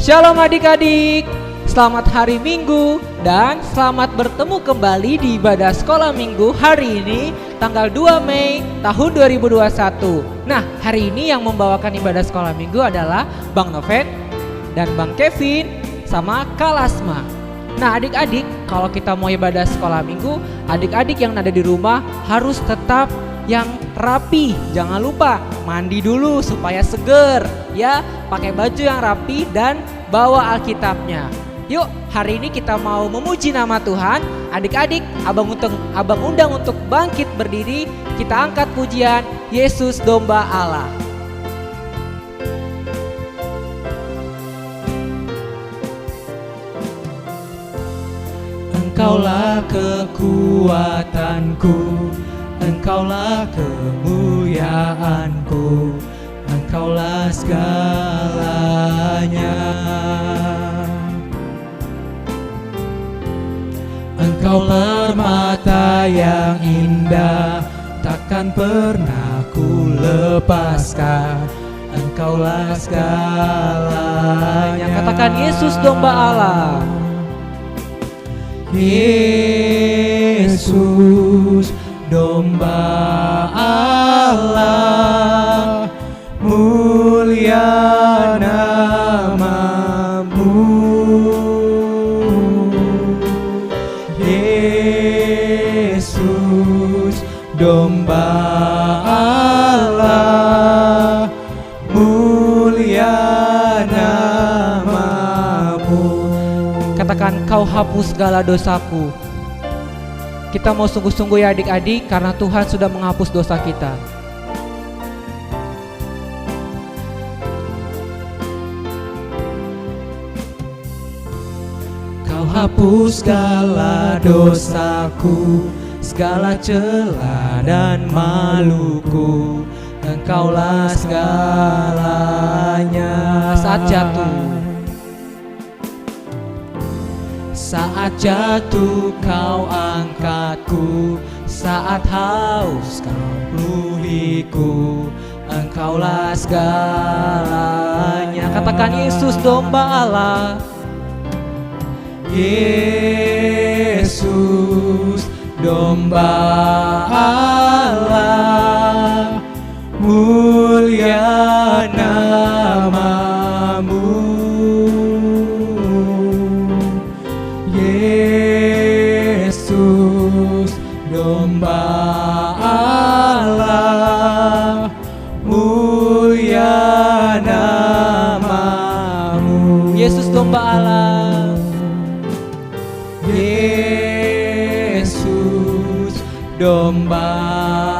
Shalom adik-adik, selamat hari Minggu dan selamat bertemu kembali di ibadah sekolah Minggu hari ini tanggal 2 Mei tahun 2021. Nah, hari ini yang membawakan ibadah sekolah Minggu adalah Bang Noven dan Bang Kevin sama Kak Lasma. Nah adik-adik, kalau kita mau ibadah sekolah Minggu, adik-adik yang ada di rumah harus tetap yang rapi. Jangan lupa mandi dulu supaya seger ya, pakai baju yang rapi dan bawa Alkitabnya. Yuk, hari ini kita mau memuji nama Tuhan. Adik-adik, abang undang untuk bangkit berdiri. Kita angkat pujian Yesus Domba Allah. Engkaulah kekuatanku, Engkaulah kemuliaanku, Engkaulah segalanya. Engkaulah permata yang indah, takkan pernah ku lepaskan. Engkaulah segalanya. Katakan Yesus Domba Allah. Yesus Domba Allah, mulia namamu. Yesus Domba Allah, mulia namamu. Katakan, Kau hapus segala dosaku. Kita mau sungguh-sungguh ya adik-adik, karena Tuhan sudah menghapus dosa kita. Kau hapus segala dosaku, segala celah dan maluku. Engkaulah segalanya. Saat jatuh, saat jatuh kau angkatku, saat haus kau penuhiku. Engkaulah segalanya. katakan Yesus Domba Allah. Yesus Domba Allah, mulia namamu. Yesus Domba Allah, mulia namamu. Yesus Domba Allah. Yesus Domba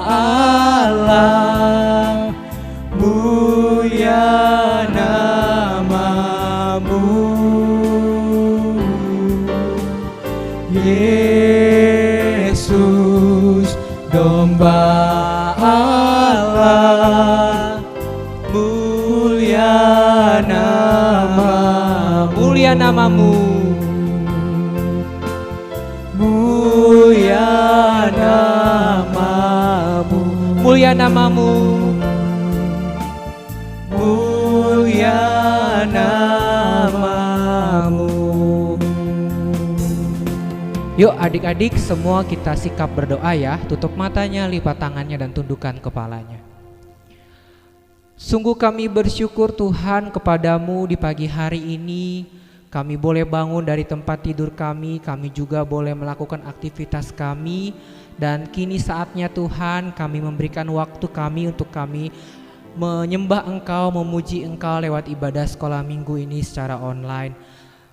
Allah, mulia namamu. Yesus Domba Allah, mulia namamu. Mulia namamu. Mulia namamu. Mulia namamu. Mulia namamu. Yuk adik-adik, semua kita sikap berdoa ya. Tutup matanya, lipat tangannya dan tundukkan kepalanya. Sungguh kami bersyukur Tuhan kepadamu di pagi hari ini. Kami boleh bangun dari tempat tidur kami juga boleh melakukan aktivitas kami. Dan kini saatnya Tuhan kami memberikan waktu kami untuk kami menyembah Engkau, memuji Engkau lewat ibadah sekolah Minggu ini secara online.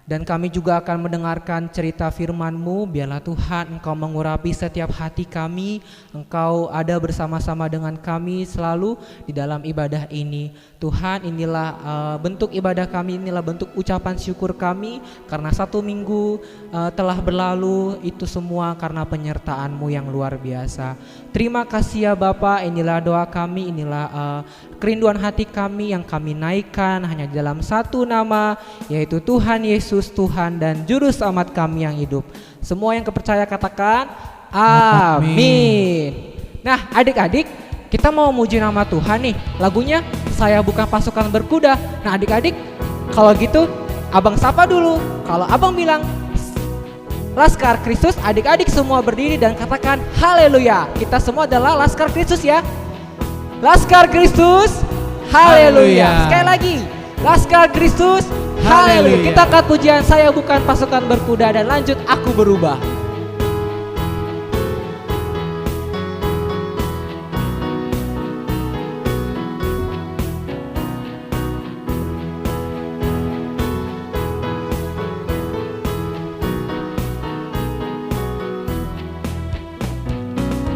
Dan kami juga akan mendengarkan cerita firman-Mu. Biarlah Tuhan Engkau mengurapi setiap hati kami. Engkau ada bersama-sama dengan kami selalu di dalam ibadah ini. Tuhan, inilah bentuk ibadah kami, inilah bentuk ucapan syukur kami. Karena 1 minggu telah berlalu, itu semua karena penyertaan-Mu yang luar biasa. Terima kasih ya Bapa, inilah doa kami, inilah kerinduan hati kami yang kami naikkan hanya di dalam satu nama, yaitu Tuhan Yesus, Tuhan dan Juru Selamat kami yang hidup. Semua yang kepercaya katakan amin. Nah adik-adik, kita mau muji nama Tuhan nih. Lagunya Saya Bukan Pasukan Berkuda. Nah adik-adik, kalau gitu Abang sapa dulu. Kalau abang bilang Laskar Kristus, adik-adik semua berdiri dan katakan haleluya. Kita semua adalah Laskar Kristus ya. Laskar Kristus, haleluya. Sekali lagi, Laskar Kristus, haleluya. Kita angkat pujian Saya Bukan Pasukan Berkuda dan lanjut Aku Berubah.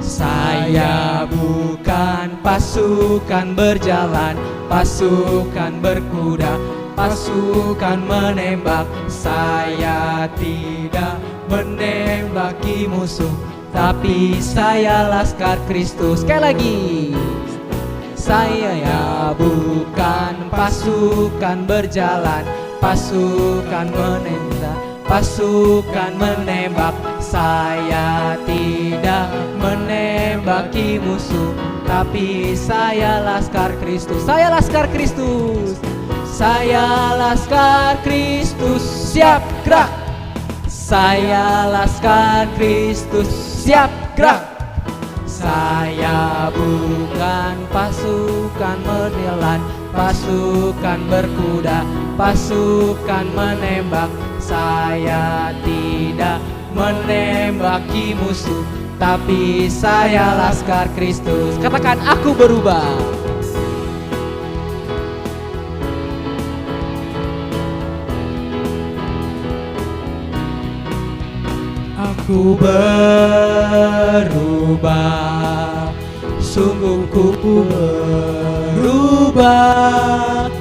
Saya bukan pasukan berjalan, pasukan berkuda, pasukan menembak. Saya tidak menembaki musuh, tapi saya Laskar Kristus. Sekali lagi. Saya bukan pasukan berjalan, pasukan menembak, pasukan menembak. Saya tidak menembaki musuh, tapi saya Laskar Kristus. Saya Laskar Kristus. Saya Laskar Kristus. Siap gerak. Saya Laskar Kristus. Siap gerak. Saya bukan pasukan menelan, pasukan berkuda, pasukan menembak. Saya tidak menembaki musuh, tapi saya Laskar Kristus. Katakan aku berubah. Aku berubah, sungguh ku berubah.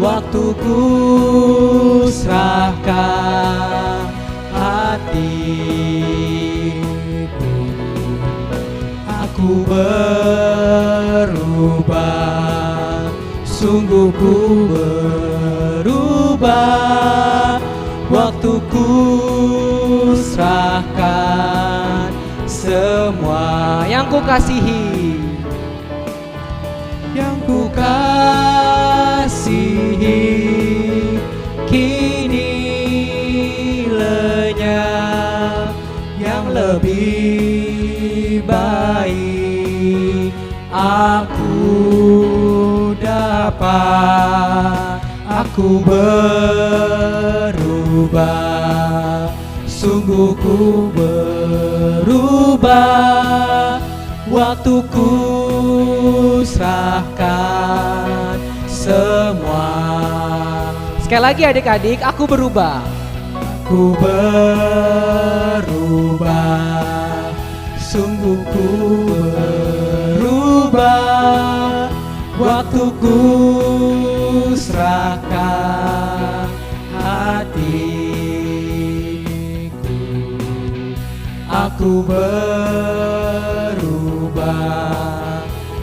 Waktuku serahkan hatiku. Aku berubah, sungguh ku berubah. Waktuku serahkan semua yang ku kasihi, yang ku kasihi. Kini lenyap yang lebih baik aku dapat. Aku berubah, sungguh ku berubah. Waktuku serahkan semua. Sekali lagi adik-adik, aku berubah. Aku berubah, sungguh ku berubah. Waktuku serahkan hatiku. Aku berubah,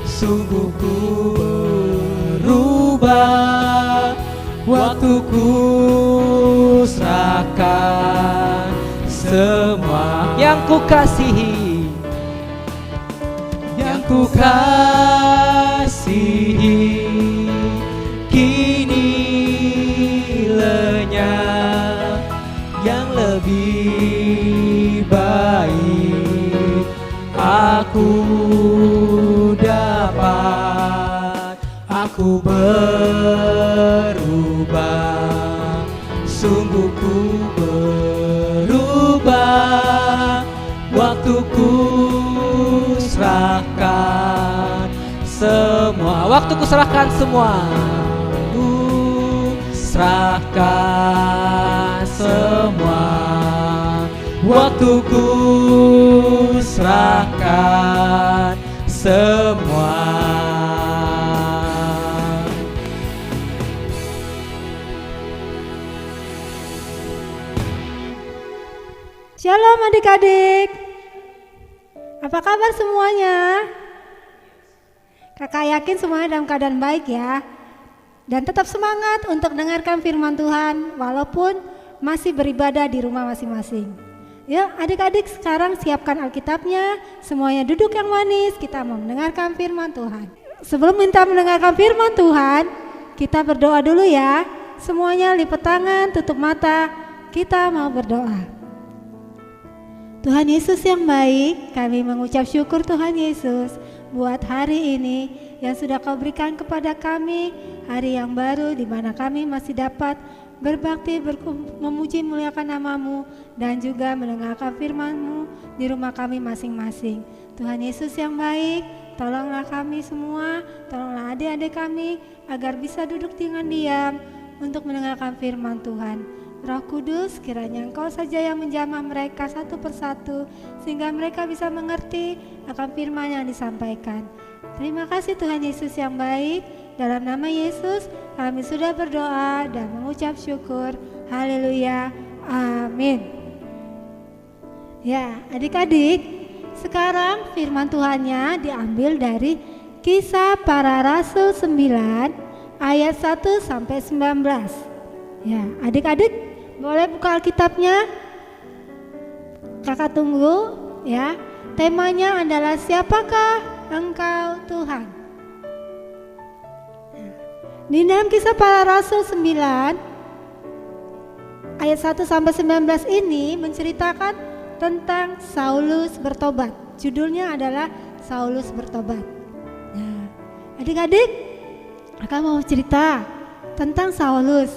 sungguh ku berubah. Waktuku serahkan semua yang ku kasihi, yang ku kasihi. Kini lenyap yang lebih baik aku dapat. Aku berubah, sungguh ku berubah. Waktuku serahkan semua. Waktuku serahkan semua. Serahkan semua. Waktuku serahkan semua. Shalom adik-adik. Apa kabar semuanya? Kakak yakin semuanya dalam keadaan baik ya. Dan tetap semangat untuk dengarkan firman Tuhan walaupun masih beribadah di rumah masing-masing. Yuk adik-adik sekarang siapkan Alkitabnya, semuanya duduk yang manis, kita mau mendengarkan firman Tuhan. Sebelum minta mendengarkan firman Tuhan, kita berdoa dulu ya. Semuanya lipat tangan, tutup mata, kita mau berdoa. Tuhan Yesus yang baik, kami mengucap syukur Tuhan Yesus buat hari ini yang sudah Kau berikan kepada kami, hari yang baru di mana kami masih dapat berbakti, memuji, muliakan nama-Mu, dan juga mendengarkan firman-Mu di rumah kami masing-masing. Tuhan Yesus yang baik, tolonglah kami semua, tolonglah adik-adik kami agar bisa duduk dengan diam untuk mendengarkan firman Tuhan. Roh Kudus, kiranya Engkau saja yang menjamah mereka satu persatu sehingga mereka bisa mengerti akan firman yang disampaikan. Terima kasih Tuhan Yesus yang baik. Dalam nama Yesus kami sudah berdoa dan mengucap syukur. Haleluya. Amin. Ya, adik-adik, sekarang firman Tuhannya diambil dari Kisah Para Rasul 9 ayat 1 sampai 19. Ya, adik-adik boleh buka Alkitabnya. Kakak tunggu ya. Temanya adalah siapakah Engkau Tuhan? Di dalam Kisah Para Rasul 9 ayat 1 sampai 19 ini menceritakan tentang Saulus bertobat. Judulnya adalah Saulus bertobat. Nah, adik-adik, akan mau cerita tentang Saulus.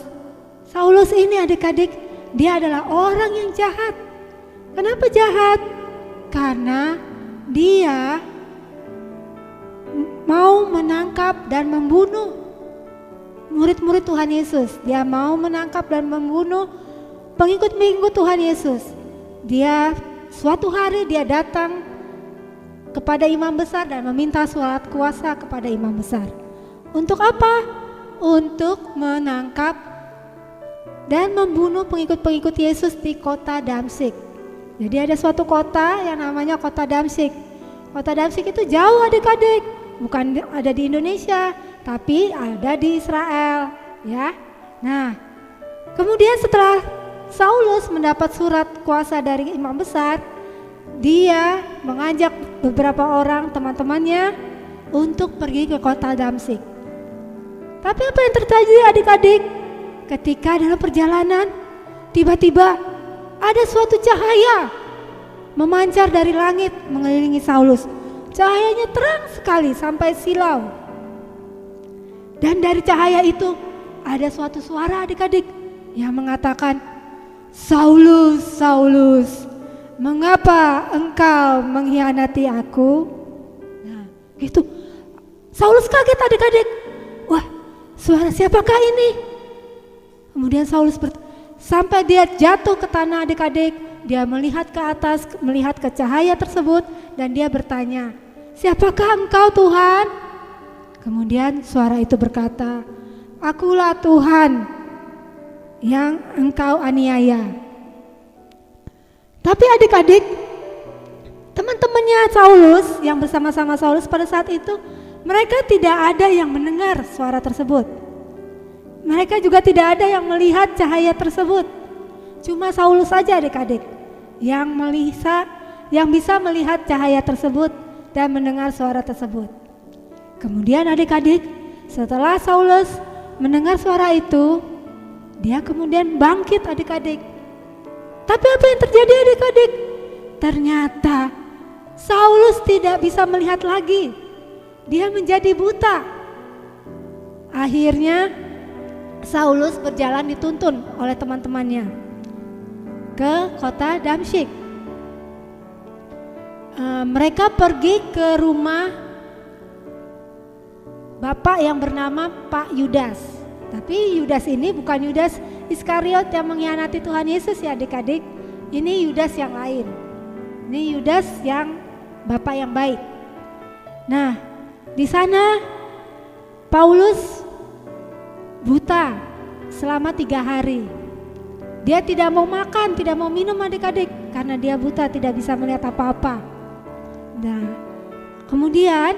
Saulus ini adik-adik, dia adalah orang yang jahat. Kenapa jahat? Karena dia mau menangkap dan membunuh murid-murid Tuhan Yesus. Dia mau menangkap dan membunuh pengikut-pengikut Tuhan Yesus. Dia suatu hari dia datang kepada imam besar dan meminta surat kuasa kepada imam besar. Untuk apa? Untuk menangkap dan membunuh pengikut-pengikut Yesus di kota Damsyik. Jadi ada suatu kota yang namanya kota Damsyik. Kota Damsyik itu jauh adik-adik, bukan ada di Indonesia, tapi ada di Israel, ya. Nah, kemudian setelah Saulus mendapat surat kuasa dari imam besar, dia mengajak beberapa orang teman-temannya untuk pergi ke kota Damsyik. Tapi apa yang terjadi adik-adik? Ketika dalam perjalanan, tiba-tiba ada suatu cahaya memancar dari langit mengelilingi Saulus. Cahayanya terang sekali sampai silau. Dan dari cahaya itu ada suatu suara adik-adik yang mengatakan, Saulus, Saulus, mengapa engkau mengkhianati aku? Nah, gitu. Saulus kaget adik-adik. Wah, suara siapakah ini? Kemudian Saulus sampai dia jatuh ke tanah adik-adik. Dia melihat ke atas, melihat ke cahaya tersebut, dan dia bertanya, siapakah engkau Tuhan? Kemudian suara itu berkata, akulah Tuhan yang engkau aniaya. Tapi adik-adik, teman-temannya Saulus yang bersama-sama Saulus pada saat itu, mereka tidak ada yang mendengar suara tersebut. Mereka juga tidak ada yang melihat cahaya tersebut. Cuma Saulus saja adik-adik yang bisa melihat cahaya tersebut dan mendengar suara tersebut. Kemudian adik-adik, setelah Saulus mendengar suara itu, dia kemudian bangkit adik-adik. Tapi apa yang terjadi adik-adik? Ternyata Saulus tidak bisa melihat lagi. Dia menjadi buta. Akhirnya Saulus berjalan dituntun oleh teman-temannya ke kota Damsyik. Mereka pergi ke rumah bapak yang bernama Pak Yudas. Tapi Yudas ini bukan Yudas Iskariot yang mengkhianati Tuhan Yesus ya adik-adik. Ini Yudas yang lain. Ini Yudas yang bapak yang baik. Nah, di sana Paulus buta selama 3 hari. Dia tidak mau makan, tidak mau minum adik-adik karena dia buta, tidak bisa melihat apa-apa. Nah, kemudian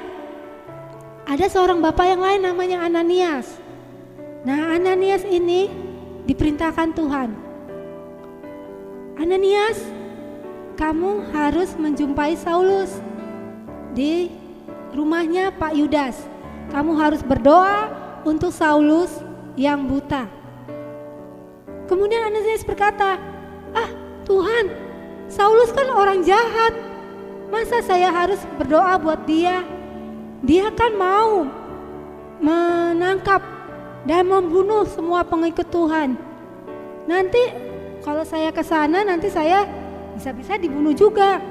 ada seorang bapak yang lain namanya Ananias. Nah, Ananias ini diperintahkan Tuhan. Ananias, kamu harus menjumpai Saulus di rumahnya Pak Yudas. Kamu harus berdoa untuk Saulus yang buta. Kemudian Ananias berkata, Tuhan, Saulus kan orang jahat. Masa saya harus berdoa buat dia? Dia kan mau menangkap dan membunuh semua pengikut Tuhan. Nanti kalau saya ke sana nanti saya bisa-bisa dibunuh juga.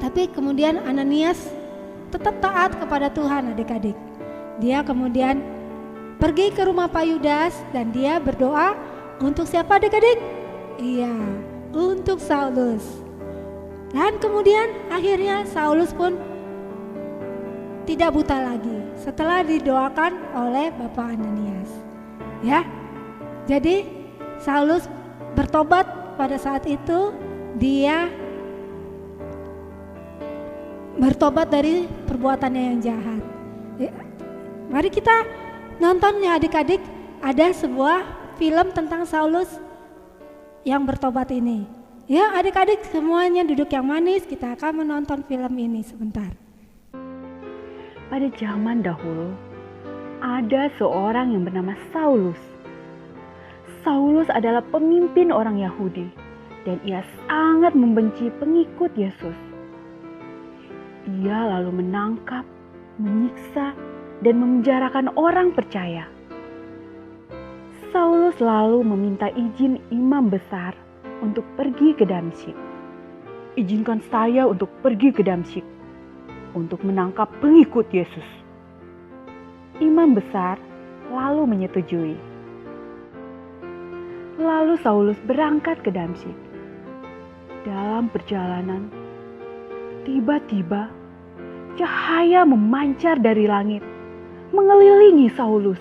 Tapi kemudian Ananias tetap taat kepada Tuhan, adik-adik. Dia kemudian pergi ke rumah Pak Yudas dan dia berdoa untuk siapa, adik-adik? Iya, untuk Saulus. Dan kemudian akhirnya Saulus pun tidak buta lagi setelah didoakan oleh Bapak Ananias. Ya. Jadi Saulus bertobat pada saat itu, dia bertobat dari perbuatannya yang jahat. Ya. Mari kita nonton ya adik-adik, ada sebuah film tentang Saulus yang bertobat ini. Ya adik-adik semuanya duduk yang manis, kita akan menonton film ini sebentar. Pada zaman dahulu, ada seorang yang bernama Saulus. Saulus adalah pemimpin orang Yahudi dan ia sangat membenci pengikut Yesus. Ia lalu menangkap, menyiksa, dan memenjarakan orang percaya. Saulus lalu meminta izin imam besar untuk pergi ke Damsyik. Izinkan saya untuk pergi ke Damsyik untuk menangkap pengikut Yesus. Imam besar lalu menyetujui. Lalu Saulus berangkat ke Damsyik. Dalam perjalanan, tiba-tiba cahaya memancar dari langit, mengelilingi Saulus.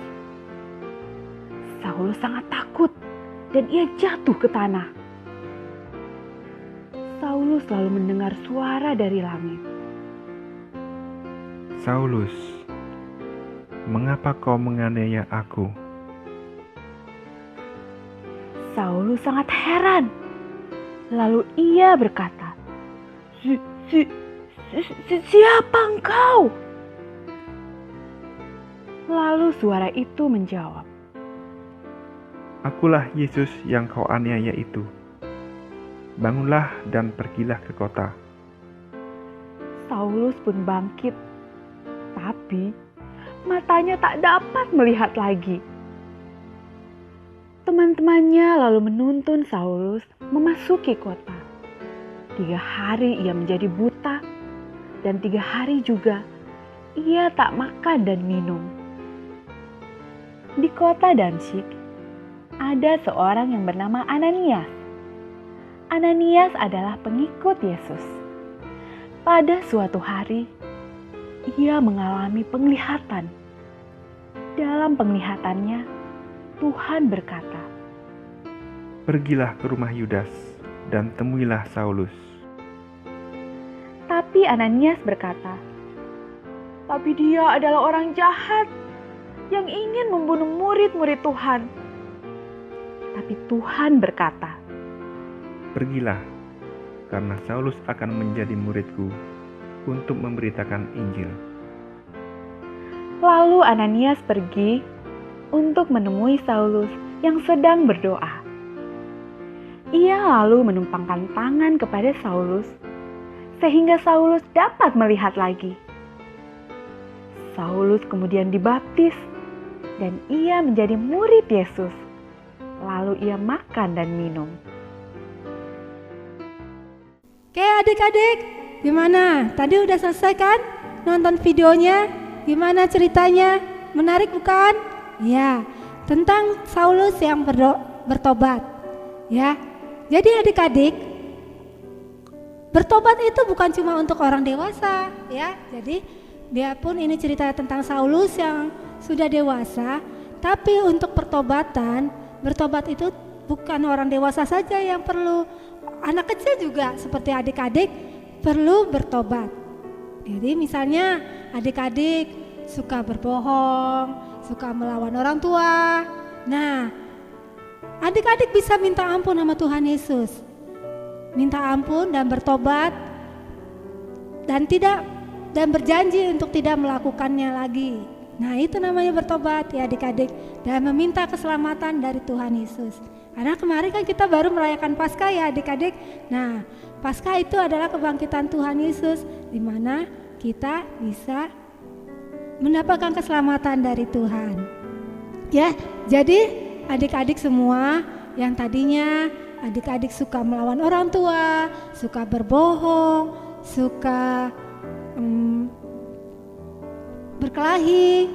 Saulus sangat takut dan ia jatuh ke tanah. Saulus lalu mendengar suara dari langit. Saulus, mengapa kau menganiaya aku? Saulus sangat heran. Lalu ia berkata, Siapa engkau? Lalu suara itu menjawab, Akulah Yesus yang kau aniaya itu. Bangunlah dan pergilah ke kota. Saulus pun bangkit, tapi matanya tak dapat melihat lagi. Teman-temannya lalu menuntun Saulus memasuki kota. 3 hari ia menjadi buta, dan 3 hari juga ia tak makan dan minum. Di kota Damsyik ada seorang yang bernama Ananias. Ananias adalah pengikut Yesus. Pada suatu hari, ia mengalami penglihatan. Dalam penglihatannya, Tuhan berkata, Pergilah ke rumah Yudas dan temuilah Saulus. Tapi Ananias berkata, Tapi dia adalah orang jahat yang ingin membunuh murid-murid Tuhan. Tapi Tuhan berkata, Pergilah, karena Saulus akan menjadi muridku untuk memberitakan Injil. Lalu Ananias pergi untuk menemui Saulus yang sedang berdoa. Ia lalu menumpangkan tangan kepada Saulus, sehingga Saulus dapat melihat lagi. Saulus kemudian dibaptis, dan ia menjadi murid Yesus. Lalu ia makan dan minum. Oke adik-adik, gimana? Tadi udah selesai kan nonton videonya? Gimana ceritanya? Menarik bukan? Ya, tentang Saulus yang bertobat. Ya, jadi adik-adik, bertobat itu bukan cuma untuk orang dewasa, ya. Jadi biarpun ini cerita tentang Saulus yang sudah dewasa, tapi untuk pertobatan, bertobat itu bukan orang dewasa saja yang perlu, anak kecil juga seperti adik-adik perlu bertobat. Jadi misalnya adik-adik suka berbohong, suka melawan orang tua. Nah, adik-adik bisa minta ampun sama Tuhan Yesus. Minta ampun dan bertobat dan berjanji untuk tidak melakukannya lagi. Nah, itu namanya bertobat ya adik-adik, dan meminta keselamatan dari Tuhan Yesus. Karena kemarin kan kita baru merayakan Paskah ya adik-adik. Nah, Paskah itu adalah kebangkitan Tuhan Yesus, di mana kita bisa mendapatkan keselamatan dari Tuhan. Ya, jadi adik-adik semua yang tadinya adik-adik suka melawan orang tua, suka berbohong, suka berkelahi,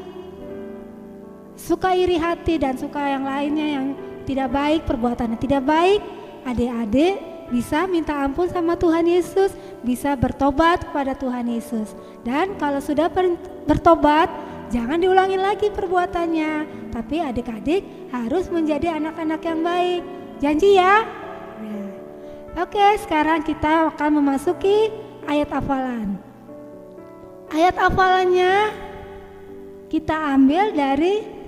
suka iri hati dan suka yang lainnya yang tidak baik, perbuatannya tidak baik, adik-adik bisa minta ampun sama Tuhan Yesus, bisa bertobat kepada Tuhan Yesus. Dan kalau sudah bertobat, jangan diulangi lagi perbuatannya, tapi adik-adik harus menjadi anak-anak yang baik. Janji ya? Nah, oke, sekarang kita akan memasuki ayat hafalan. Ayat hafalannya kita ambil dari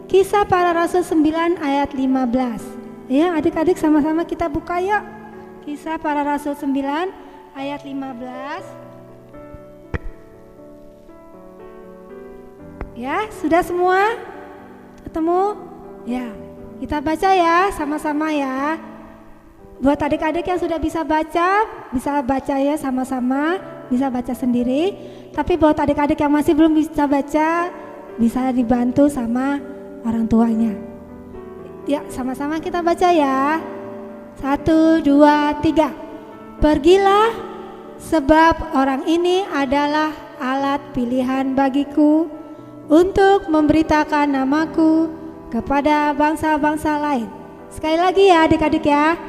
Kisah Para Rasul 9 ayat 15. Ya, adik-adik sama-sama kita buka yuk. Kisah Para Rasul 9 ayat 15. Ya, sudah semua? Ketemu? Ya, kita baca ya sama-sama ya. Buat adik-adik yang sudah bisa baca ya sama-sama, bisa baca sendiri. Tapi buat adik-adik yang masih belum bisa baca, bisa dibantu sama orang tuanya. Ya, sama-sama kita baca ya. 1, 2, 3. Pergilah, sebab orang ini adalah alat pilihan bagiku untuk memberitakan namaku kepada bangsa-bangsa lain. Sekali lagi ya adik-adik ya.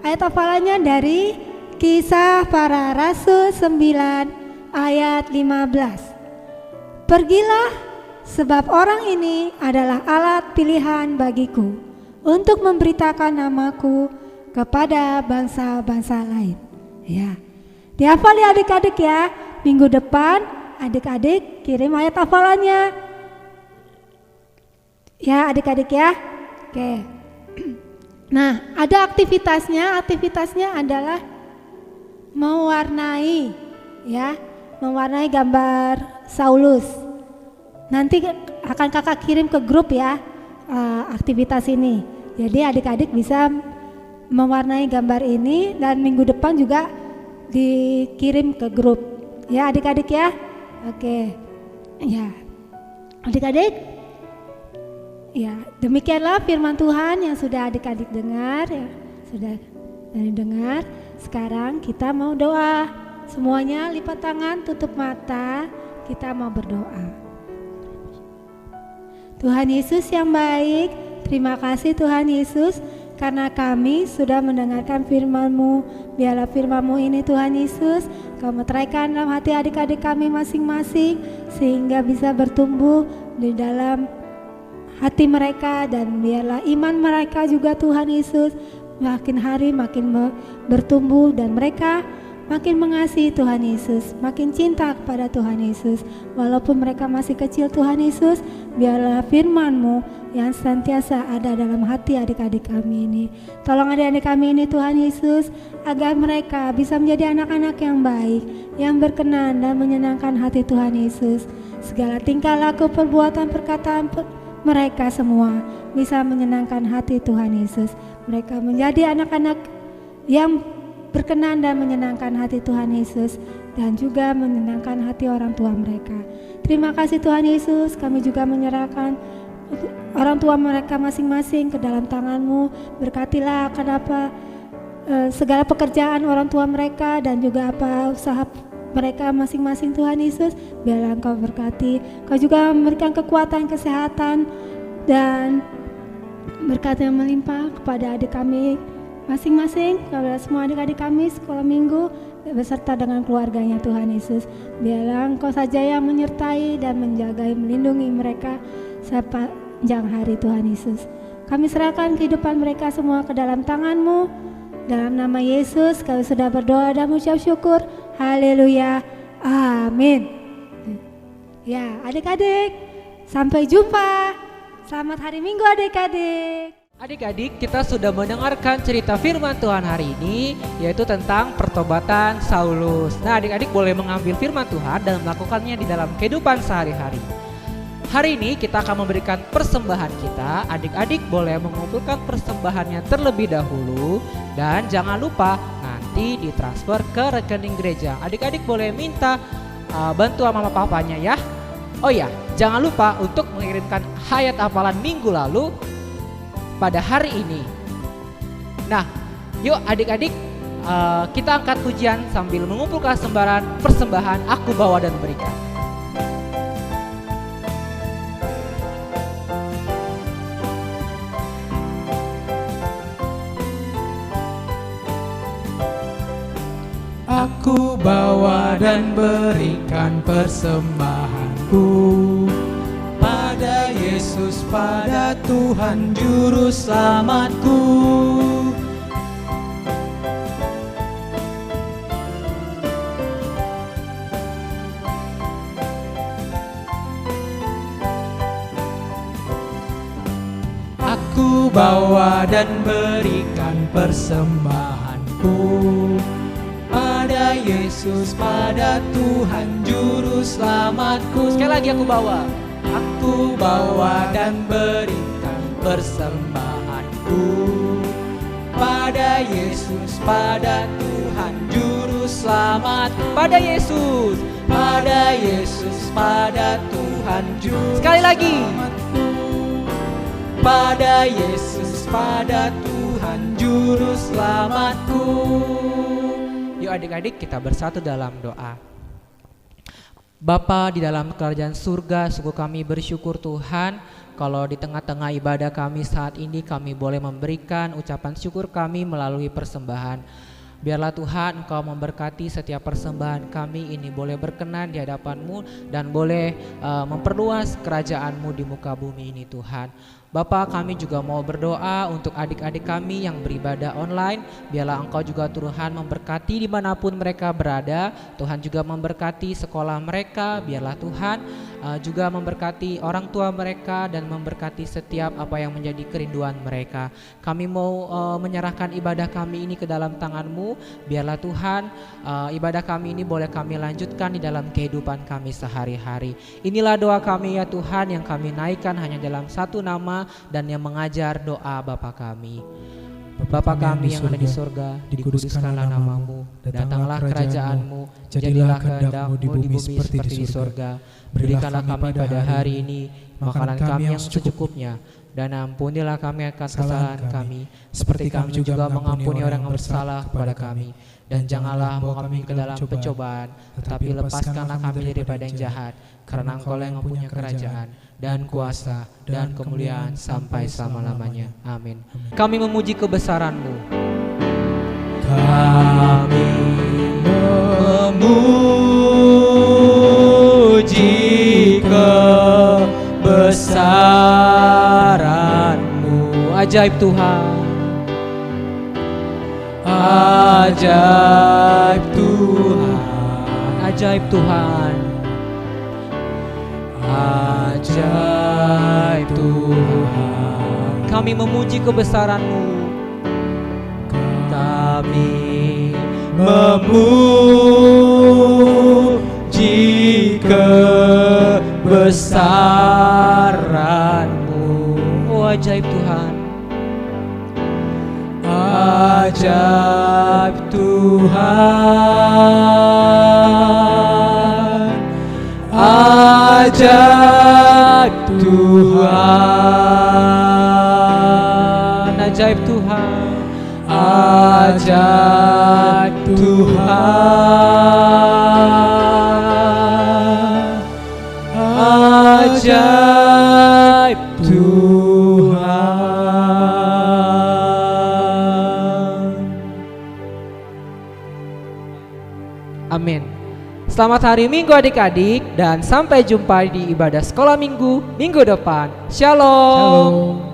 Ayat hafalannya dari Kisah Para Rasul 9 ayat 15. Pergilah, sebab orang ini adalah alat pilihan bagiku untuk memberitakan namaku kepada bangsa-bangsa lain. Ya, dihafal ya adik-adik ya. Minggu depan adik-adik kirim ayat hafalannya. Ya adik-adik ya. Oke. Nah, ada aktivitasnya. Aktivitasnya adalah mewarnai, ya, mewarnai gambar Saulus. Nanti akan kakak kirim ke grup ya aktivitas ini. Jadi adik-adik bisa mewarnai gambar ini dan minggu depan juga dikirim ke grup. Ya adik-adik ya. Oke. Ya. Adik-adik. Ya, demikianlah firman Tuhan yang sudah adik-adik dengar ya. Sudah dengar. Sekarang kita mau doa. Semuanya lipat tangan, tutup mata. Kita mau berdoa. Tuhan Yesus yang baik, terima kasih Tuhan Yesus karena kami sudah mendengarkan firman-Mu. Biarlah firman-Mu ini Tuhan Yesus Kau meteraikan dalam hati adik-adik kami masing-masing sehingga bisa bertumbuh di dalam hati mereka, dan biarlah iman mereka juga Tuhan Yesus makin hari makin bertumbuh dan mereka makin mengasihi Tuhan Yesus, makin cinta kepada Tuhan Yesus. Walaupun mereka masih kecil Tuhan Yesus, biarlah firman-Mu yang senantiasa ada dalam hati adik-adik kami ini. Tolong adik-adik kami ini Tuhan Yesus, agar mereka bisa menjadi anak-anak yang baik, yang berkenan dan menyenangkan hati Tuhan Yesus. Segala tingkah laku, perbuatan, perkataan mereka semua bisa menyenangkan hati Tuhan Yesus. Mereka menjadi anak-anak yang berkenan dan menyenangkan hati Tuhan Yesus dan juga menyenangkan hati orang tua mereka. Terima kasih Tuhan Yesus, kami juga menyerahkan orang tua mereka masing-masing ke dalam tangan-Mu. Berkatilah kenapa segala pekerjaan orang tua mereka dan juga apa usaha mereka masing-masing Tuhan Yesus. Biarlah Engkau berkati, Kau juga memberikan kekuatan, kesehatan dan berkat yang melimpah kepada adik kami masing-masing, kepada semua adik-adik kami sekolah minggu beserta dengan keluarganya Tuhan Yesus. Biarlah Engkau saja yang menyertai dan menjaga, melindungi mereka sepanjang hari Tuhan Yesus. Kami serahkan kehidupan mereka semua ke dalam tangan-Mu. Dalam nama Yesus kami sudah berdoa dan mengucap syukur. Haleluya. Amin. Ya adik-adik, sampai jumpa. Selamat hari Minggu adik-adik. Adik-adik, kita sudah mendengarkan cerita firman Tuhan hari ini, yaitu tentang pertobatan Saulus. Nah, adik-adik boleh mengambil firman Tuhan dan melakukannya di dalam kehidupan sehari-hari. hari ini kita akan memberikan persembahan kita. Adik-adik boleh mengumpulkan persembahannya terlebih dahulu. Dan jangan lupa nanti ditransfer ke rekening gereja. Adik-adik boleh minta bantuan mama papanya ya. Oh ya, jangan lupa untuk mengirimkan hayat hafalan minggu lalu pada hari ini. Nah, yuk adik-adik kita angkat pujian sambil mengumpulkan persembahan Aku Bawa dan Berikan. Aku bawa dan berikan persembahanku pada Yesus, pada Tuhan Juru Selamatku. Aku bawa dan berikan persembahanku pada Yesus, pada Tuhan Juru Selamatku. Sekali lagi aku bawa dan berikan persembahanku pada Yesus, pada Tuhan Juru Selamat. Pada Yesus, pada Yesus, pada Tuhan Juru. Sekali lagi. Pada Yesus, pada Tuhan Juru Selamatku. Yuk adik-adik kita bersatu dalam doa. Bapa di dalam kerajaan surga, sungguh kami bersyukur Tuhan kalau di tengah-tengah ibadah kami saat ini kami boleh memberikan ucapan syukur kami melalui persembahan. Biarlah Tuhan Engkau memberkati setiap persembahan kami ini boleh berkenan di hadapan-Mu dan boleh memperluas kerajaan-Mu di muka bumi ini Tuhan. Bapa, kami juga mau berdoa untuk adik-adik kami yang beribadah online. Biarlah Engkau juga Tuhan memberkati dimanapun mereka berada. Tuhan juga memberkati sekolah mereka. Biarlah Tuhan juga memberkati orang tua mereka dan memberkati setiap apa yang menjadi kerinduan mereka. Kami mau menyerahkan ibadah kami ini ke dalam tangan-Mu. Biarlah Tuhan ibadah kami ini boleh kami lanjutkan di dalam kehidupan kami sehari-hari. Inilah doa kami ya Tuhan yang kami naikkan hanya dalam satu nama dan yang mengajar doa Bapa kami. Bapa kami yang ada di surga, dikuduskanlah nama-Mu, datanglah kerajaan-Mu, jadilah kehendak-Mu di bumi seperti di surga. Berikanlah kami pada hari ini makanan kami yang secukupnya, dan ampunilah kami akan kesalahan kami, seperti kami juga mengampuni orang yang bersalah kepada kami. Dan janganlah membawa kami ke dalam pencobaan, tetapi lepaskanlah kami daripada yang jahat, karena Engkau yang mempunyai kerajaan dan kuasa dan kemuliaan sampai selama-lamanya. Amin. Kami memuji kebesaran-Mu. Kami memuji kebesaran-Mu. Ajaib Tuhan. Ajaib Tuhan. Ajaib Tuhan. Ajaib Tuhan. Kami memuji kebesaran-Mu. Kami memuji kebesaran-Mu. Oh ajaib Tuhan. Ajaib Tuhan. Ajaib Tuhan. Ajaib Tuhan. Ajaib Tuhan. Ajaib Tuhan. Amin. Selamat hari Minggu adik-adik dan sampai jumpa di ibadah sekolah minggu depan. Shalom. Shalom.